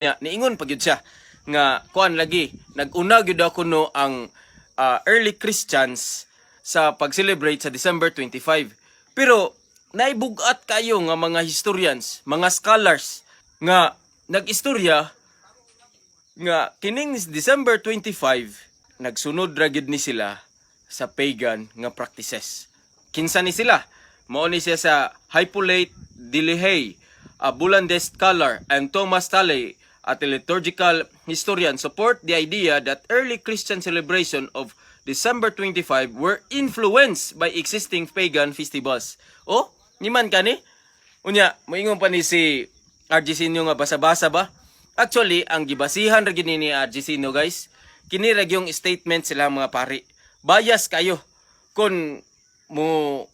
niingon pa gyud siya nga kuan lagi nag-una gyud ako no ang early Christians sa pag-celebrate sa December 25. Pero naibugat kayo nga mga historians, mga scholars nga nag-istorya nga kining December 25 nagsunod ra gyud ni sila sa pagan nga practices. Kinsa ni sila? Mao ni siya sa Hippolyte Delahey, Bulandes scholar, and Thomas Talley, a liturgical historian, support the idea that early Christian celebration of December 25 were influenced by existing pagan festivals. Oh, niman ka ni? Unya, moingon pa ni si Argesino nga basa-basa ba? Actually, ang gibasihan ra gini ni Argesino, guys, kini ra yung statement sila mga pari. Bias kayo kun mo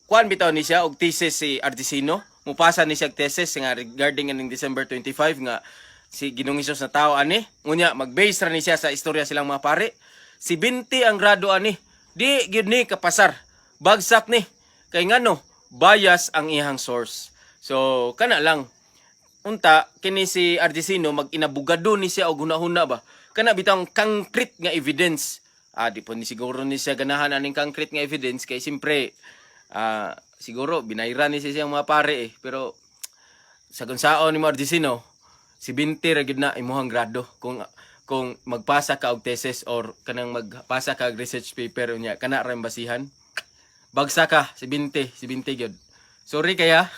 kuan bitaw ni siya og thesis si Argesino, mupasa ni siya thesis nga regarding ng December 25 nga si Ginoong Hesus na tao ani. Unya mag-base ra ni siya sa istorya silang mga pari. Si 20 ang grado ani. Di gyud ni kapasar. Bagsak ni. Kay ngano, bias ang iyang source. So kana lang. Unta kini si Argesino mag-inabugado ni siya og hunahuna ba. Kana bitang concrete nga evidence. Di po ni siguro ni siya ganahan aning concrete nga evidence kay simpre siguro binayran ni siya mga pare pero sa gunsaon ni Argesino si 20 ra gyud na imuhang grado kung magpasa ka og thesis or kanang magpasa ka og research paper unya kana ra basihan bagsa ka si 20 gyud. Sorry kaya.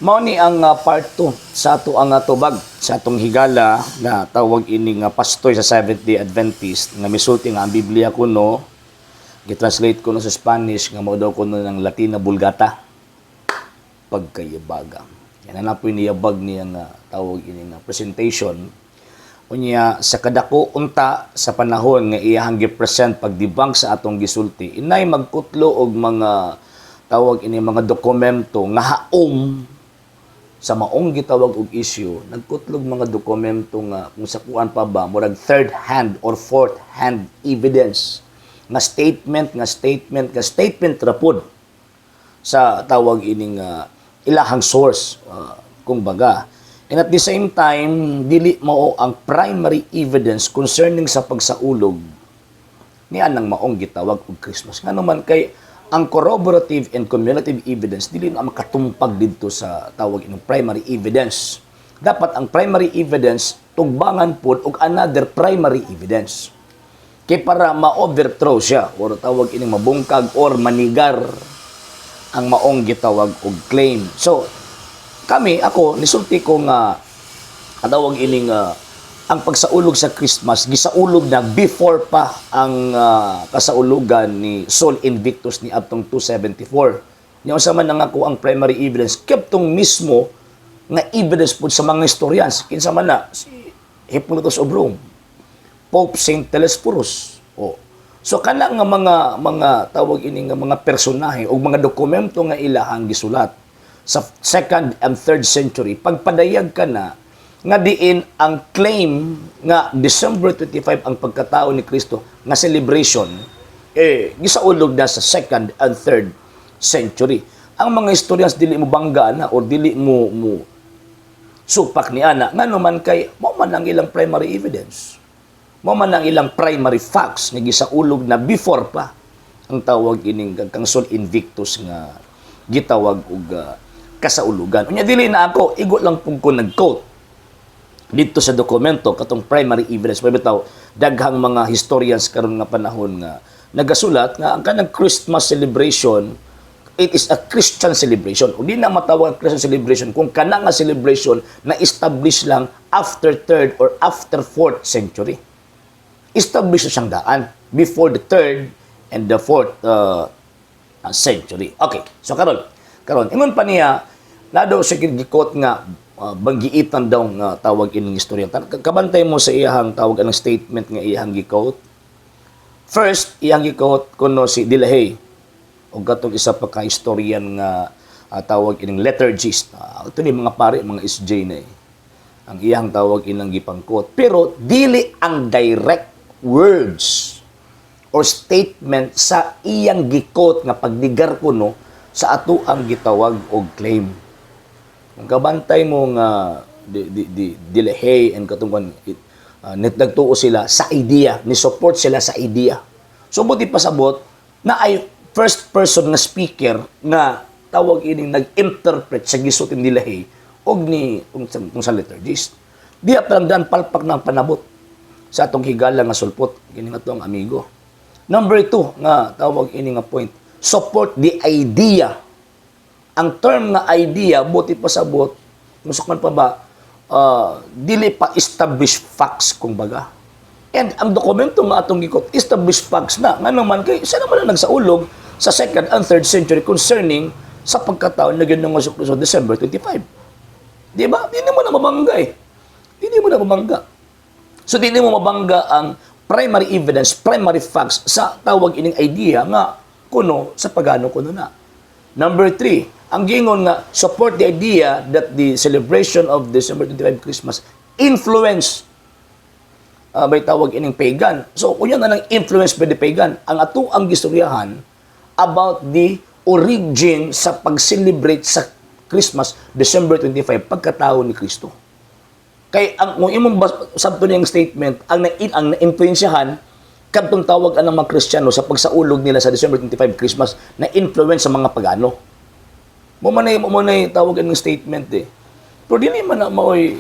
Mao ni ang part 2 sa ato ang tubag sa atong higala na tawag ini nga pastor sa Seventh-day Adventist nga misulti nga ang Biblia kuno gitranslate kuno sa Spanish nga mao daw kuno ng Latina Vulgata pagkayabaga. Yan na po iniyabag niya nga tawag ini nga presentation. Unya sa kadako unta sa panahon nga iyahang gi-present pagdibang sa atong gisulti inay magkutlo og mga tawag ini mga dokumento nga haom sa maong gitawag og issue, nagkutlog mga dokumento nga kung sa kuan pa ba murag third hand or fourth hand evidence nga statement rapod sa tawag ining ilahang source kung baga. And at the same time, dili mao ang primary evidence concerning sa pagsaulog ni anang maong gitawag og Christmas. Ngano man kay ang corroborative and cumulative evidence dili na makatumpag didto sa tawag inong primary evidence. Dapat ang primary evidence tugbangan pud og another primary evidence. Kay para ma-overthrow siya or tawag ining mabungkag or manigar ang maong gitawag og claim. So ako nisulti ko nga tawag ining ang pagsaulog sa Christmas gisaulog na before pa ang kasaulugan ni Sol Invictus ni atong 274. Nya sa man nangako ang primary evidence kaptong mismo nga evidence pud sa mga historians kinsa man na si Hippolytus of Rome, Pope Saint Telesphorus. So kana nga mga tawag ini nga mga personahe o mga dokumento nga ilahang gisulat sa 2nd and 3rd century pagpadayag ka na nga diin ang claim nga December 25 ang pagkatao ni Kristo nga celebration gisaulog na sa 2nd and 3rd century. Ang mga historians dili mo bangga na or dili mo supak ni ana ngano man kay mao man ang ilang primary evidence. Mao man ang ilang primary facts nga gisaulog na before pa ang tawag ining kang Sol Invictus nga gitawag og kasaulugan. Unya dili na ako igo lang pug ko nag-quote dito sa dokumento katong primary evidence bitaw daghang mga historians karon nga panahon nga nagasulat nga ang kanang Christmas celebration it is a Christian celebration. O di na matawag Christian celebration kung kana nga celebration na establish lang after 3rd or after 4th century. Establish siyang daan before the 3rd and the 4th century. Okay. So karon ingon pa niya na daw sa gikot nga banggiitan daw nga tawag ining istorya. Kabantay mo sa iyahang tawag anong statement nga iyahang gi-quote. First, iyang gi-quote kuno si Delahey o gatong isa pa ka historian nga tawag ining liturgist. Ito ni mga pare, mga SJ na ang iyang tawag inang gipang-quote. Pero dili ang direct words or statement sa iyang gi-quote nga pagdigar kuno sa ato ang gitawag og claim. Kung kabantay mo nga di Delahaye and katungkan nagtuo sila sa idea, ni support sila sa idea. So buti pasabot na ay first person na speaker na tawag ining nag-interpret sa gisutin ni Delahaye og ni kung sa liturgist. Diya palang palpak ng panabot sa atong higala nga sulpot kini nga ang amigo. Number 2 nga tawag ini nga point, support the idea. Ang term nga idea buti pasabot kung sakman pa ba dili pa established facts kumbaga. And ang dokumento nga atong gikot established facts na nga naman kay sa naman na nagsaulog sa 2nd and 3rd century concerning sa pagkataon na Ginoong Jesucristo December 25. Di ba? Hindi mo na mabangga eh. Hindi mo na mabangga. So, hindi mo mabangga ang primary evidence, primary facts sa tawag ining idea nga kuno sa pagano kuno na. Number 3, ang gingon nga support the idea that the celebration of December 25 Christmas influence may tawag ining pagan. So, kunya na ng influence by the pagan. Ang ato ang gistoryahan about the origin sa pag-celebrate sa Christmas, December 25, pagkatao ni Kristo. Kay ang kung imong sabto niyang statement, ang na-influensyahan kadtong tawag ang mga Kristiyano sa pagsaulog nila sa December 25 Christmas na influence sa mga pagano. Mo manay tawag ang statement eh. Pero dili man na maoy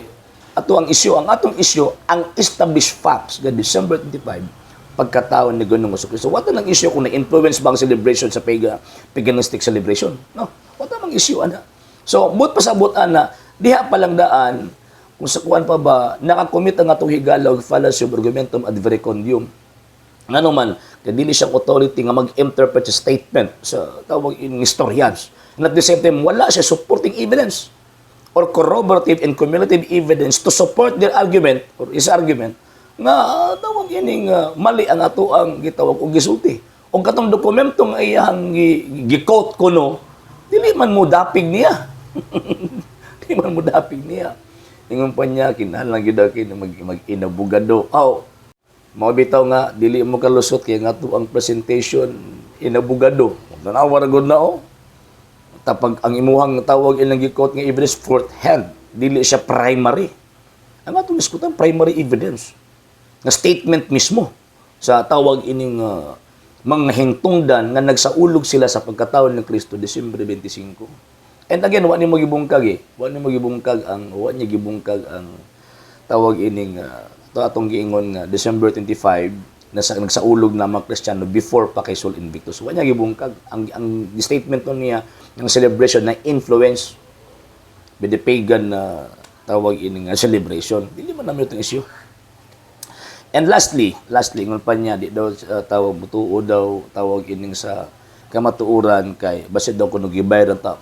ato ang isyu, ang atong isyu ang established facts nga December 25 pagkatao ni Ginoong Jesucristo. What ang isyu kung na-influence ba ang celebration sa paganistic celebration? No. What ang isyu ana? So, but pasabot ana, diha pa lang daan kung sa kuan pa ba nakakomit ang atong higala og fallacy of argumentum ad verecundium. Ngano man, kay dili siyang authority nga mag-interpret sa statement sa tawag in historians. And at the same time, wala siya supporting evidence or corroborative and cumulative evidence to support their argument or his argument nga tawag ining mali ang ato ang gitawag og gisulti. Og katong dokumento nga iyang gi-quote kuno, dili man mo dapig niya. Dili man mo dapig niya. Ingon pa niya, kinahanglan gyud kay mag-inabugado. Mao bitaw nga dili mo kalusot kay nga to ang presentation inabugado. Tanawa ra gud na Tapag ang imuhang tawag ilang gi-quote nga evidence fourth hand, dili siya primary. Ang atong diskutan primary evidence nga statement mismo sa tawag ining mga hingtungdan nga nagsaulog sila sa pagkataon ng Kristo Disyembre 25. And again, wa ni mo gibungkag wa ni mo gibungkag ang tawag ining atong giingon nga December 25 na nagsaulog na mga Kristiyano before pa kay Sol Invictus. Wa niya gibungkag ang statement niya ng celebration na influence by the pagan tawag ining celebration. Dili man namin itong issue. And lastly, ngon pa niya di daw tawag mutuo daw tawag ining sa kamatuuran kay basid daw kuno gibayran ta.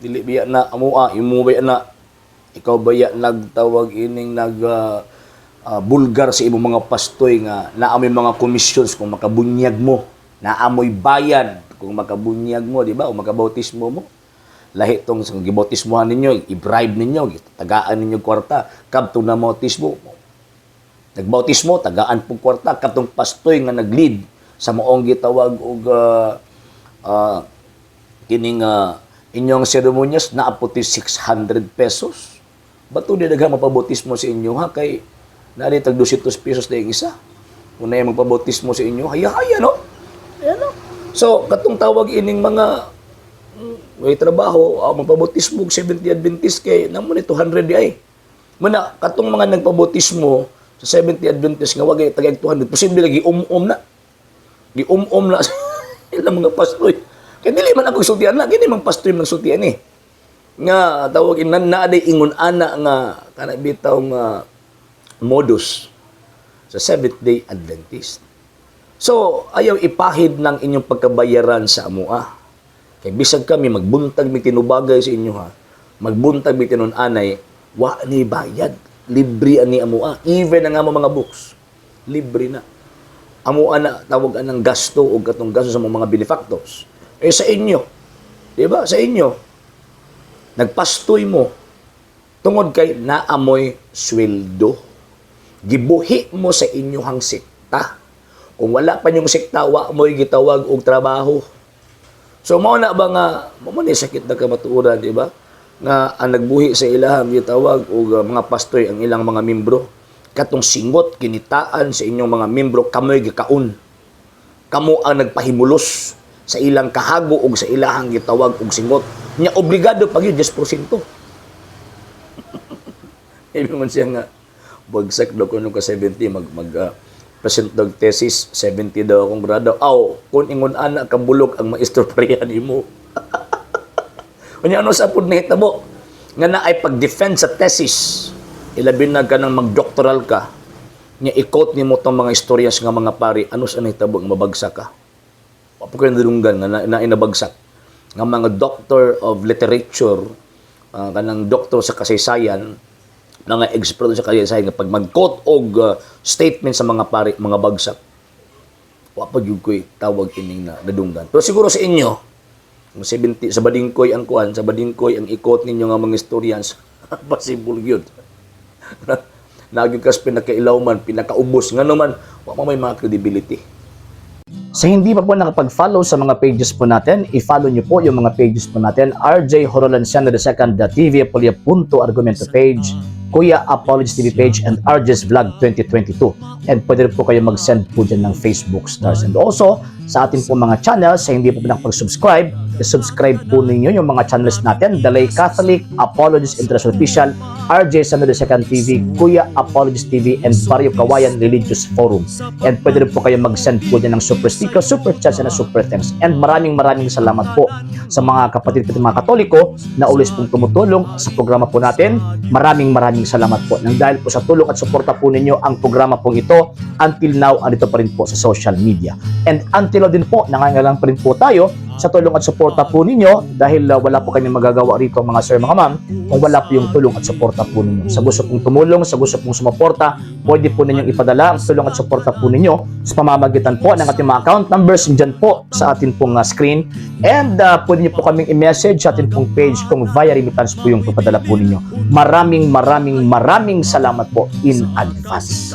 Dili biya na amua imuwi na ikaw baya nagtawag ining bulgar sa imong mga pastoy nga naamoy mga commissions kung makabunyag mo, naamoy bayan kung makabunyag mo, di ba? O makabautismo mo. Lahi tong gibautismohan ninyo, i-bribe ninyo, tagaan ninyo kwarta, kadtong na bautismo. Nagbautismo, tagaan pong kwarta, kadtong pastoy nga nag-lead sa maong gitawag og kining inyong seremonyas na aputi 600 pesos. Bato di daghang mapabautismo sa inyo ha kay nari tag 200 pesos na yung isa. Kung na yung magpabautismo sa inyo, haya-haya no? Ayan no? So, katong tawag ining mga may trabaho, magpabautismo og 70 Adventist kay namo ni 200 di ay. Muna katong mga nagpabautismo sa 70 Adventist nga wagay tagag 200, posible lagi na. Gi-um na ilang mga pastoy. Kaya dili man ako sultian na, gini man pastoy man sultian eh. Nga tawag naaday ingon ana nga kana bitaw nga modus sa Seventh-day Adventist. So, ayaw ipahid ng inyong pagkabayaran sa amua. Kay bisag kami magbuntag mi tinubagay sa inyo ha. Magbuntag mi tinun-anay, wa ni bayad. Libre ani amua. Even nga mga books. Libre na. Amua na tawag anang gasto o katong gasto sa mga benefactors. Eh sa inyo, di ba? Sa inyo, nagpastoy mo tungod kay naamoy sweldo. Gibuhi mo sa inyong sikta. Kung wala pa yung sikta, wa mo'y gitawag og trabaho. So, mao na ba nga, mo ni sakit na kamatuuran, di ba? nga ang nagbuhi sa ilahang gitawag og mga pastoy ang ilang mga membro katong singot kinitaan sa inyong mga membro kamoy gikaon. Kamo ang nagpahimulos sa ilang kahago ug sa ilahang gitawag og singot. Nya obligado pag yun 10%. Ibig man siya nga bagsak daw ko nung ka 70 present daw thesis 70 daw akong grado. Aw, kung ingon ana ka bulok ang maestro pareha nimo. Unya ano sa pud nahitabo nga naay pag-defend sa thesis. Ilabi na ka nang mag-doctoral ka. Nya i-quote nimo tong mga istoryas nga mga pari, ano sa nahitabo nga mabagsak ka. Wa po kayo nadunggan nga na inabagsak. Nga mga doctor of literature, kanang doctor sa kasaysayan, mga expert sa kasaysayan nga pag mag-quote og statement sa mga pari, mga bagsak. Wa pa gyud koy tawag ining na nadunggan. Pero siguro sa inyo, 70 sa badingkoy ang kuan, sa badingkoy ang i-quote ninyo nga mga historians, possible gyud. Nagyo kas pinakailawman, pinakaubos nga naman wa pa may mga credibility. Sa hindi pa po nakapag-follow sa mga pages po natin, i-follow nyo po yung mga pages po natin, RJ Horolanciano II, TV Apolia Punto Argumento page, Kuya Apologies TV page, and RJ's Vlog 2022. And pwede rin po kayo mag-send po dyan ng Facebook stars. And also, sa ating po mga channels, sa hindi po nakapag-subscribe, i-subscribe po ninyo yung mga channels natin, The Lay Catholic, Apologies International Official, RJ Sano II TV, Kuya Apologies TV, and Barrio Kawayan Religious Forum. And pwede rin po kayo mag-send po dyan ng super sticker, super chats, and super thanks. And maraming salamat po sa mga kapatid at mga Katoliko na always pong tumutulong sa programa po natin. Maraming salamat po. Nang dahil po sa tulong at suporta po ninyo, ang programa pong ito, until now, andito pa rin po sa social media. And until now din po, nangangailangan pa rin po tayo sa tulong at suporta po ninyo dahil wala po kami magagawa rito mga sir, mga ma'am, kung wala po yung tulong at suporta po ninyo. Sa gusto pong tumulong, sa gusto pong sumuporta, pwede po ninyong ipadala ang tulong at suporta po ninyo sa pamamagitan po ng ating mga account numbers dyan po sa ating pong screen. And pwede niyo po kaming i-message sa ating pong page kung via remittance po yung papadala po ninyo. Maraming salamat po in advance.